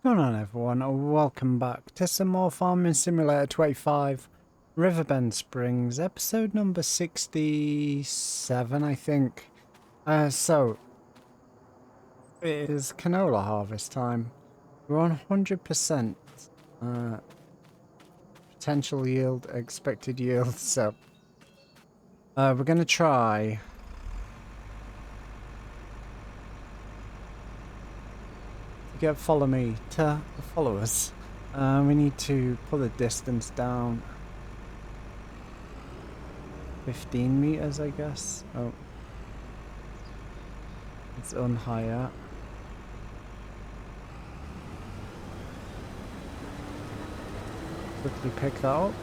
Going on everyone, and welcome back to some more Farming Simulator 25 Riverbend Springs, episode number 67 I think. So, it is canola harvest time. We're on 100% potential yield, expected yield, so we're going to try to get follow me to follow us. We need to put the distance down 15 meters, I guess. Oh, it's on higher. Quickly pick that up.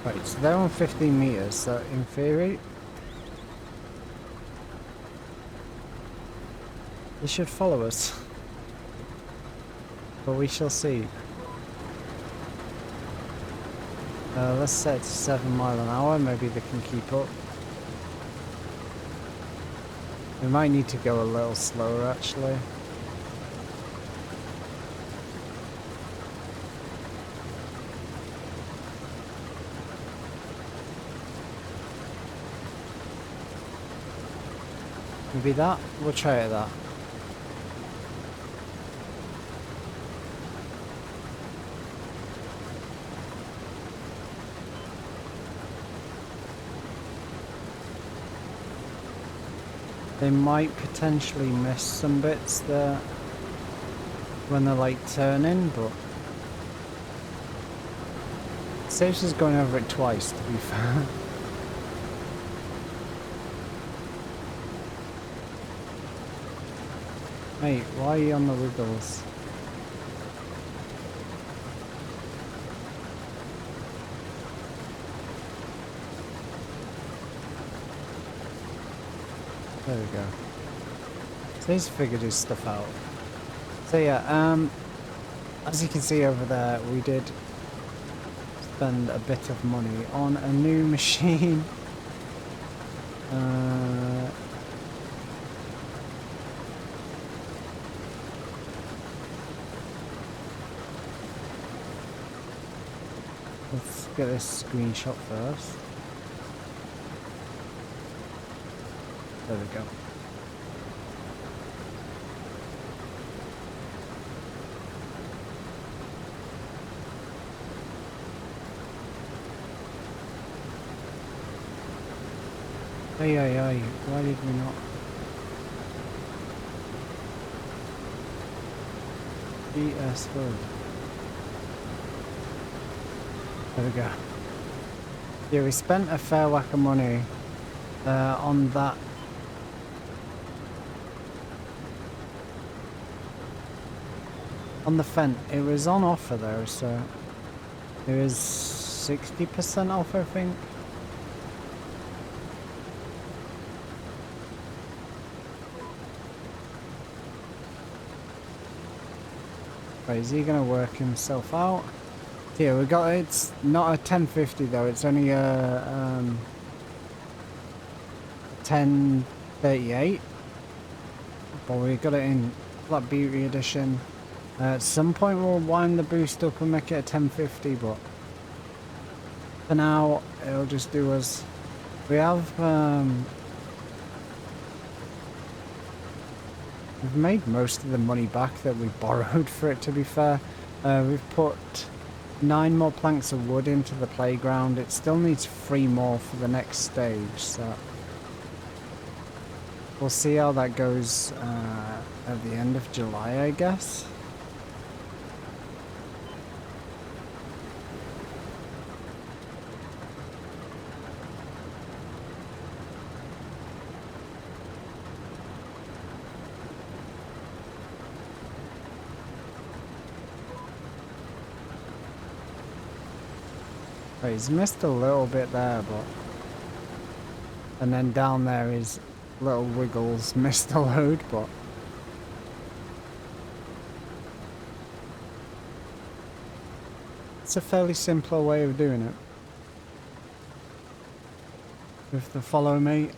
Right, so they're on 15 meters, so in theory they should follow us. But we shall see. Let's set it to 7 miles an hour, maybe they can keep up. We might need to go a little slower actually. Maybe that? We'll try it that. They might potentially miss some bits there when they're like turning, but it saves us going over it twice to be fair. Mate, why are you on the wiggles? There we go. So he's figured his stuff out. So yeah, as you can see over there, we did spend a bit of money on a new machine. Let's get this screenshot first. There we go. Ay, why did we not? BS Hood. There we go. Yeah, we spent a fair whack of money on that. On the Fent, it was on offer though, so it was 60% off, I think. Right, is he gonna work himself out? Yeah, we got it. It's not a 1050 though. It's only a 1038, but we got it in Black Beauty edition. At some point we'll wind the boost up and make it a 1050, but for now it'll just do us. We have we've made most of the money back that we borrowed for it, to be fair. We've put 9 more planks of wood into the playground. It still needs 3 more for the next stage, so we'll see how that goes at the end of July, I guess. Right, he's missed a little bit there, but... And then down there is little wiggles, missed a load, but... It's a fairly simpler way of doing it. With the follow me.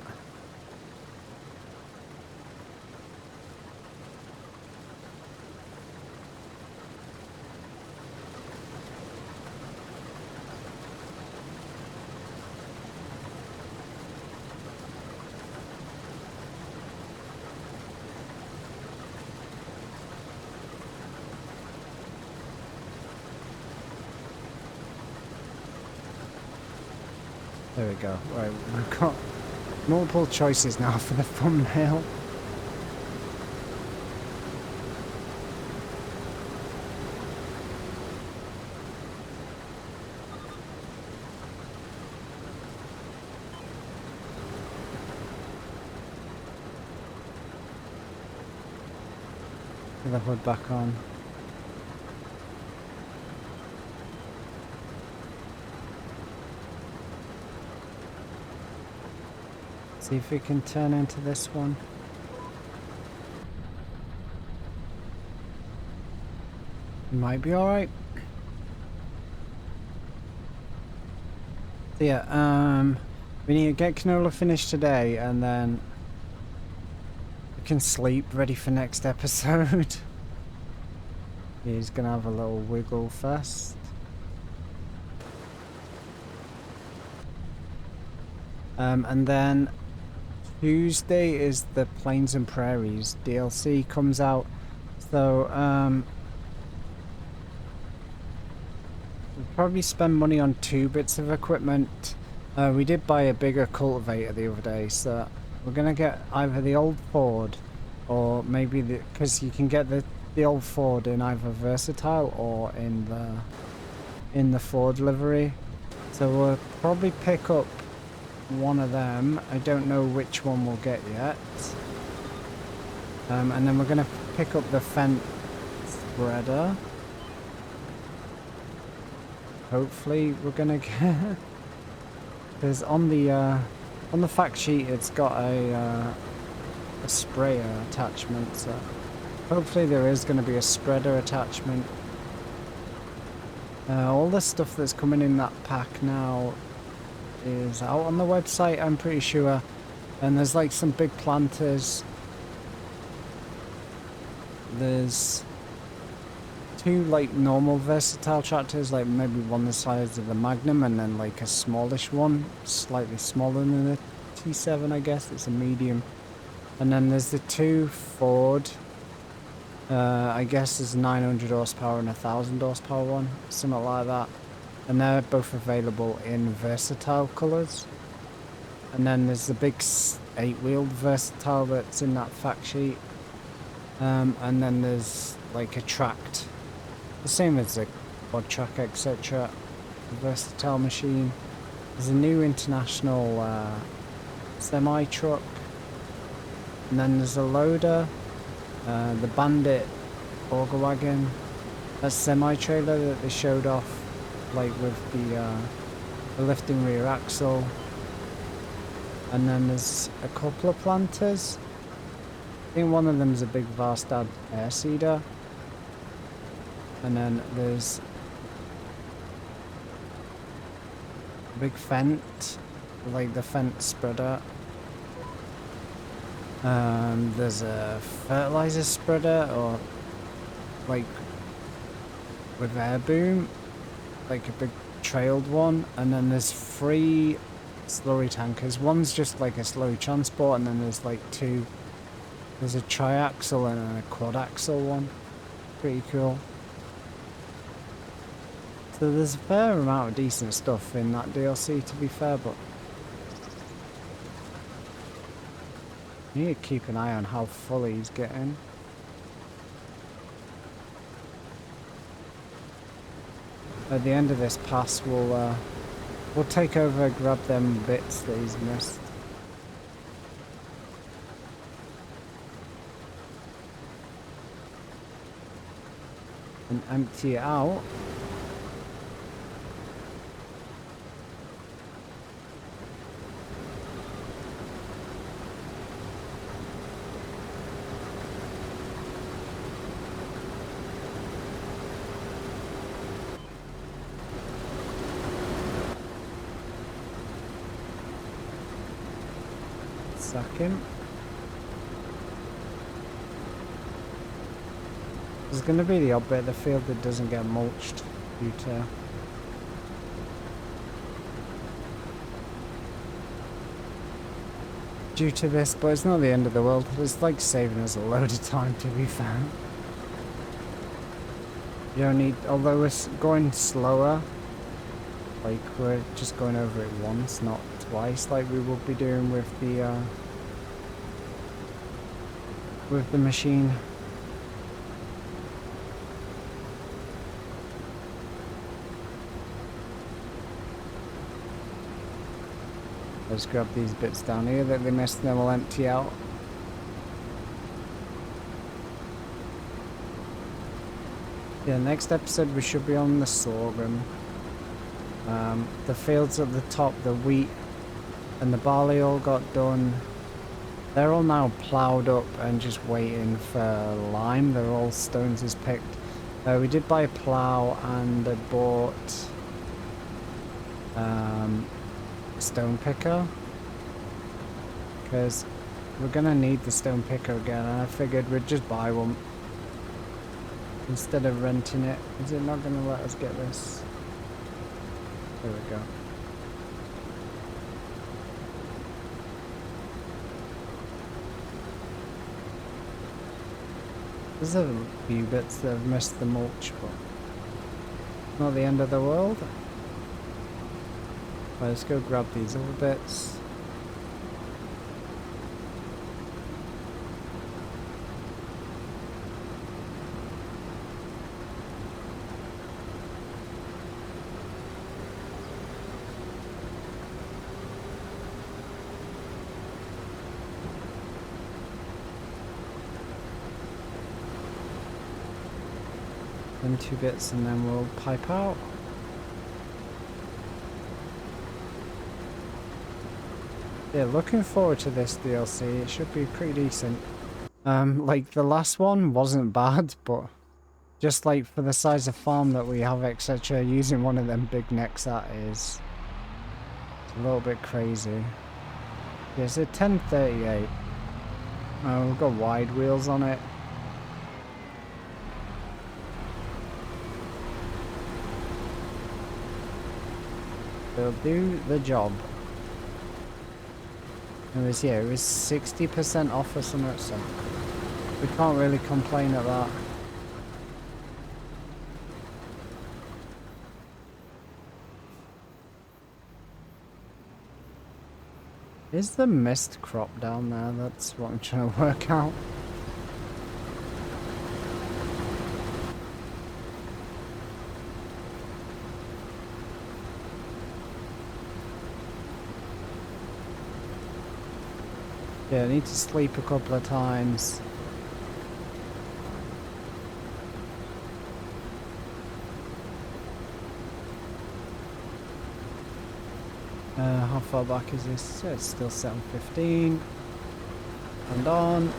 There we go. Right, we've got multiple choices now for the thumbnail. Put the hood back on. See if we can turn into this one. Might be alright. So yeah, we need to get Canola finished today and then we can sleep ready for next episode. He's gonna have a little wiggle first. And then Tuesday is the Plains and Prairies DLC comes out. So we'll probably spend money on 2 bits of equipment. We did buy a bigger cultivator the other day, so we're gonna get either the old Ford or maybe because you can get the old Ford in either Versatile or in the Ford livery. So we'll probably pick up one of them. I don't know which one we'll get yet. And then we're gonna pick up the fence spreader. Hopefully we're gonna get because on the fact sheet it's got a sprayer attachment, so hopefully there is going to be a spreader attachment. All the stuff that's coming in that pack now is out on the website, I'm pretty sure, and there's like some big planters. There's 2 like normal Versatile tractors, like maybe one the size of the Magnum and then like a smallish one, slightly smaller than the T7 I guess, it's a medium. And then there's the 2 Ford, I guess there's 900 horsepower and 1000 horsepower one, something like that. And they're both available in Versatile colours. And then there's the big 8-wheeled Versatile that's in that fact sheet. And then there's like a tracked, the same as the quad track etc. Versatile machine. There's a new international semi truck. And then there's a loader, the Bandit auger wagon, that semi trailer that they showed off, like with the lifting rear axle. And then there's a couple of planters. I think one of them is a big Varstad air seeder. And then there's a big Fent, like the Fent spreader. There's a fertilizer spreader, or like with air boom, like a big trailed one. And then there's 3 slurry tankers. One's just like a slurry transport, and then there's like 2. There's a triaxle and a quad axle one. Pretty cool. So there's a fair amount of decent stuff in that DLC, to be fair, but you need to keep an eye on how full he's getting. At the end of this pass, we'll take over, grab them bits that he's missed. And empty it out. Second. There's going to be the odd bit of the field that doesn't get mulched due to this, but it's not the end of the world. It's like saving us a load of time, to be fair. You don't need, although it's going slower, Like, we're just going over it once, not twice, like we will be doing with the machine. Let's grab these bits down here that they missed, then we'll empty out. Yeah, next episode we should be on the sorghum. The fields at the top, the wheat and the barley all got done. They're all now ploughed up and just waiting for lime. They're all stones is picked. We did buy a plough and I bought a stone picker. Because we're gonna need the stone picker again, and I figured we'd just buy one instead of renting it. Is it not gonna let us get this? There we go. There's a few bits that have missed the mulch, but not the end of the world. Right, let's go grab these other bits. Them two bits and then we'll pipe out. Yeah, looking forward to this DLC. It should be pretty decent. Like the last one wasn't bad, but just like for the size of farm that we have, etc., using one of them big necks, that is a little bit crazy. Yeah, it's a 1038. We've got wide wheels on it. They'll do the job. It was 60% off or something, so we can't really complain at that. Is the mist crop down there? That's what I'm trying to work out. Yeah, I need to sleep a couple of times. How far back is this? It's still 7:15. And on.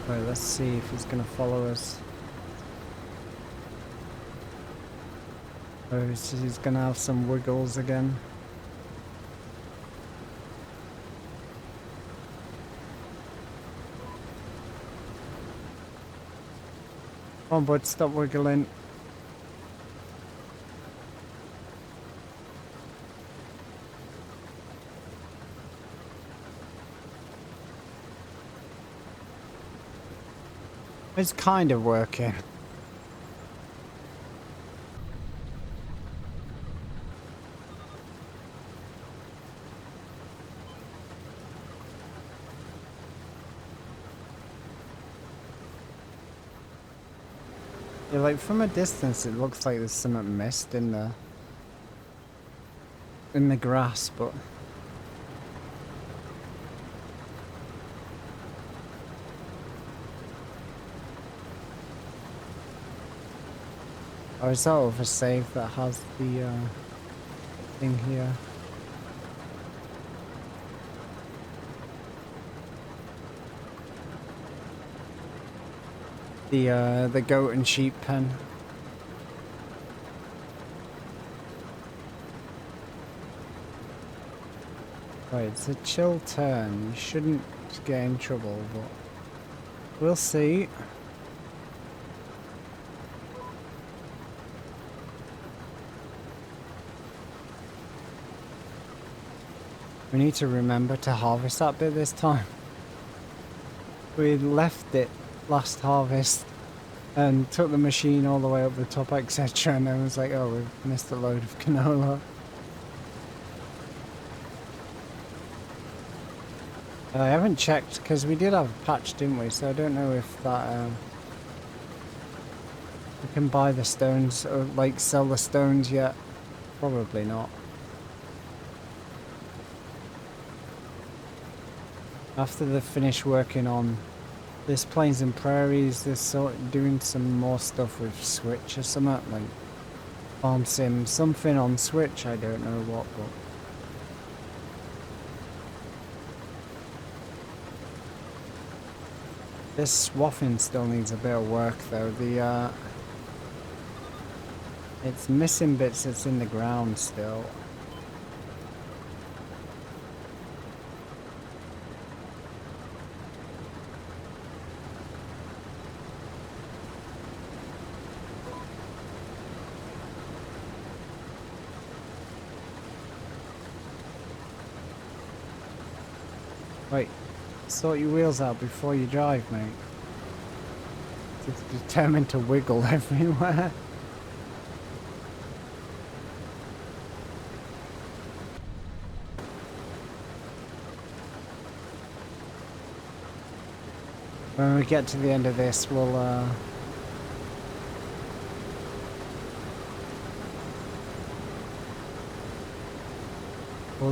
Right, let's see if he's gonna follow us. Oh, he's gonna have some wiggles again. Come on, bud, stop wiggling. It's kind of working. Yeah, like from a distance it looks like there's some mist in the grass, but oh, is that over save that has the thing here? The goat and sheep pen. Right, it's a chill turn. You shouldn't get in trouble, but we'll see. We need to remember to harvest that bit this time. We left it last harvest and took the machine all the way up the top, etc. And then was like, oh, we've missed a load of canola. I haven't checked because we did have a patch, didn't we? So I don't know if that we can buy the stones or like sell the stones yet. Probably not. After they finish working on this Plains and Prairies, they're sort of doing some more stuff with Switch or something, like Farm Sim, something on Switch, I don't know what, but this swathing still needs a bit of work though. It's missing bits that's in the ground still. Wait, sort your wheels out before you drive, mate. It's determined to wiggle everywhere. When we get to the end of this, we'll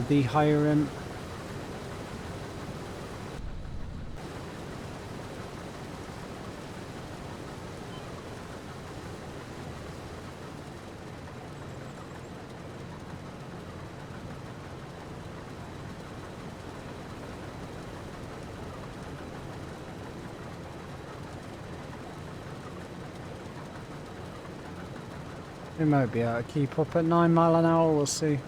de-hire him. We might be able to keep up at 9 miles an hour, we'll see.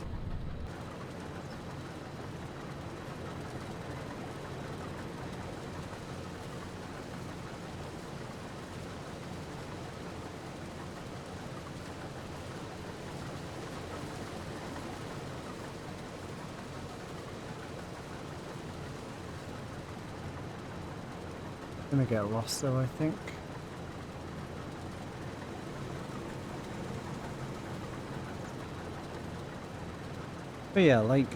Gonna get lost though, I think. But yeah, like,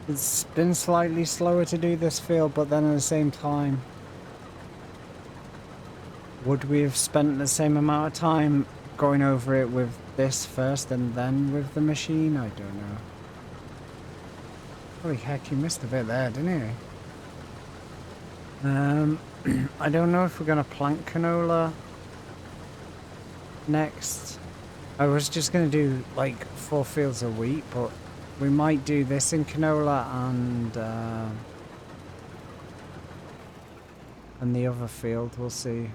it's been slightly slower to do this field, but then at the same time, would we have spent the same amount of time going over it with this first and then with the machine? I don't know. Holy heck, you missed a bit there, didn't you? I don't know if we're gonna plant canola next. I was just gonna do like 4 fields of wheat, but we might do this in canola and the other field, we'll see.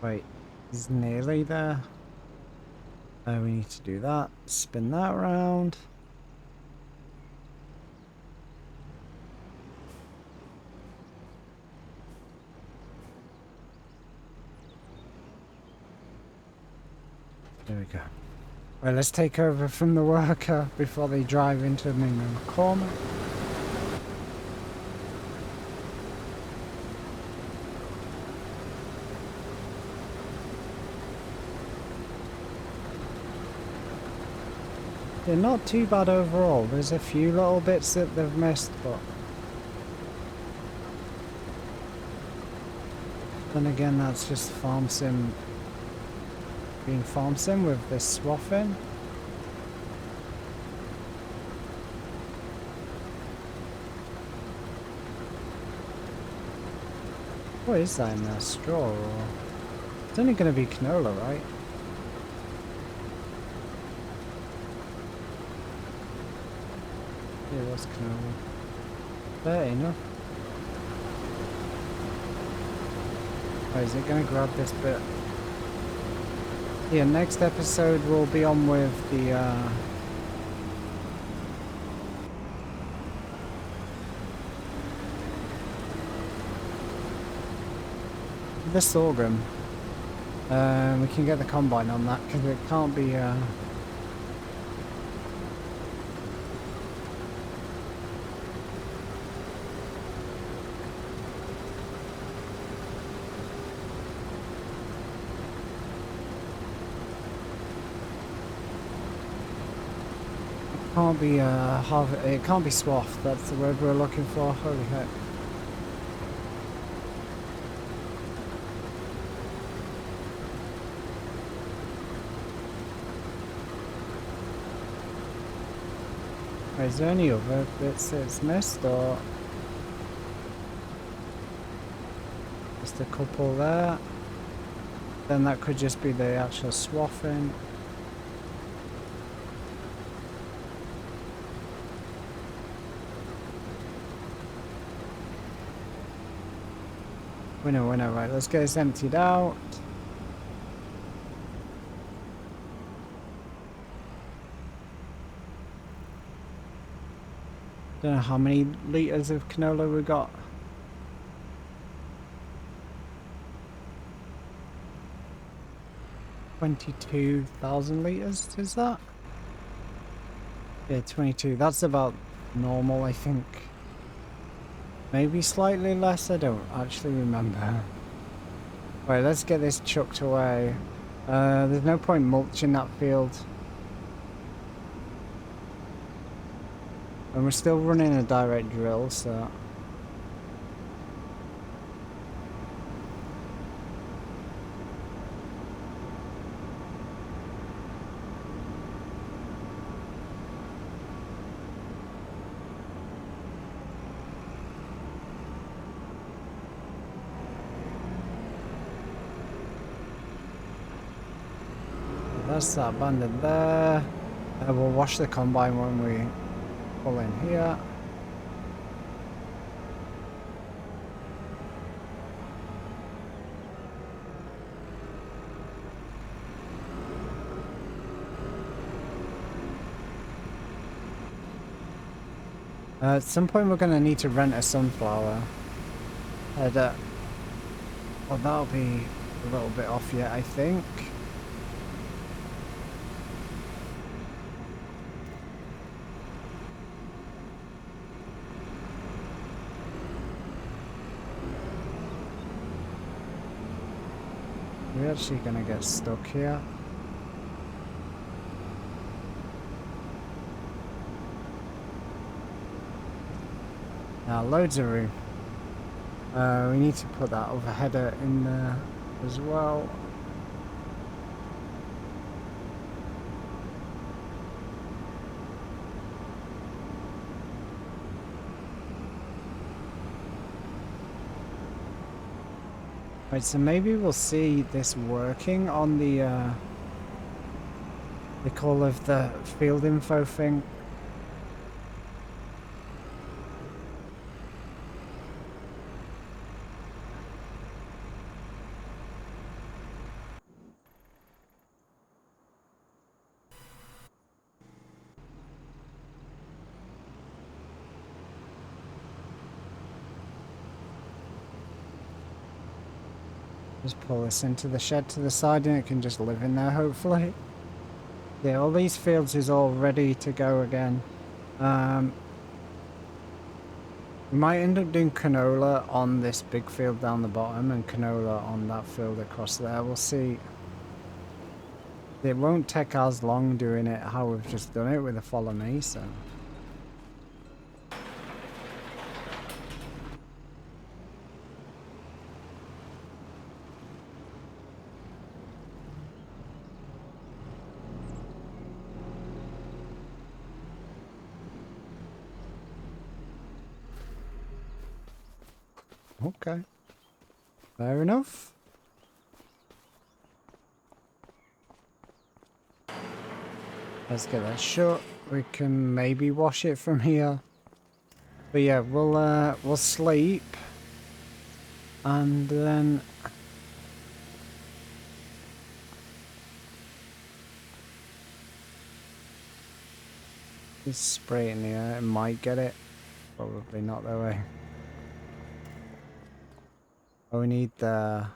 Wait, he's nearly there. We need to do that. Spin that around. There we go. Right, let's take over from the worker before they drive into me in the corner. They're not too bad overall. There's a few little bits that they've missed, but then again, that's just farm sim being farm sim with this swathing. What is that in there? Straw? Or... It's only going to be canola, right? Yeah, it was canola. Fair enough. Oh, is it going to grab this bit? Yeah, next episode we'll be on with the sorghum. We can get the combine on that because it can't be. Can't be it can't be swath. That's the word we're looking for. Holy heck! Is there any other bits it's missed, or just a couple there? Then that could just be the actual swathing. Winner, right, let's get this emptied out. Don't know how many litres of canola we got. $22,000 litres, is that? Yeah, 22. That's about normal, I think. Maybe slightly less, I don't actually remember. Right, let's get this chucked away. There's no point mulching that field. And we're still running a direct drill, so... That's that banded there. We'll wash the combine when we pull in here. At some point we're going to need to rent a sunflower header. Well, that'll be a little bit off yet, I think. We're actually going to get stuck here. Now, loads of room. We need to put that other header in there as well. Right, so maybe we'll see this working on the call of the field info thing. Just pull this into the shed to the side and it can just live in there, hopefully. Yeah, all these fields is all ready to go again. We might end up doing canola on this big field down the bottom and canola on that field across there. We'll see. It won't take as long doing it how we've just done it with the follow me, so... Okay. Fair enough. Let's get that shut. We can maybe wash it from here. But yeah, we'll sleep. And then Just spray it in the air, it might get it. Probably not that way. Oh, we need the...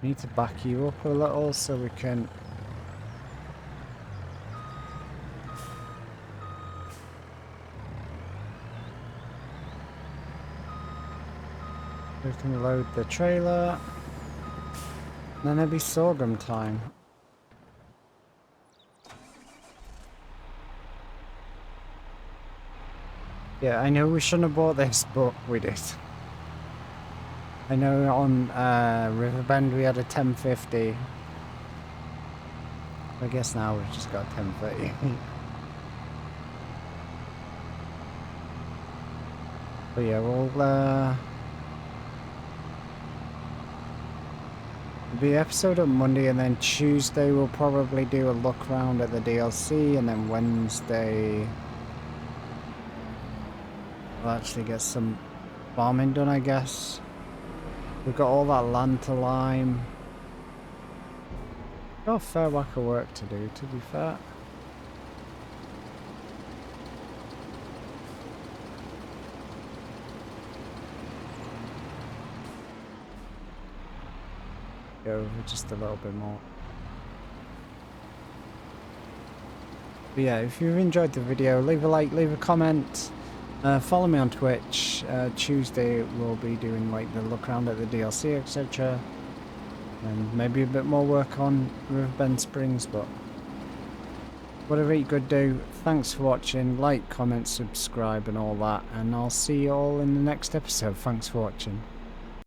We need to back you up a little so we can... We can load the trailer. Then it'll be sorghum time. Yeah, I know we shouldn't have bought this, but we did. I know on Riverbend we had a 1050. I guess now we've just got 1030. But yeah, we'll be episode on Monday, and then Tuesday we'll probably do a look round at the DLC, and then Wednesday we'll actually get some farming done, I guess. We've got all that land to lime. Got a fair whack of work to do, to be fair. Go over just a little bit more. But yeah, if you've enjoyed the video, leave a like, leave a comment. Follow me on Twitch. Tuesday we'll be doing like the look around at the DLC, etc. And maybe a bit more work on Riverbend Springs, but whatever you could do. Thanks for watching. Like, comment, subscribe and all that, and I'll see you all in the next episode. Thanks for watching.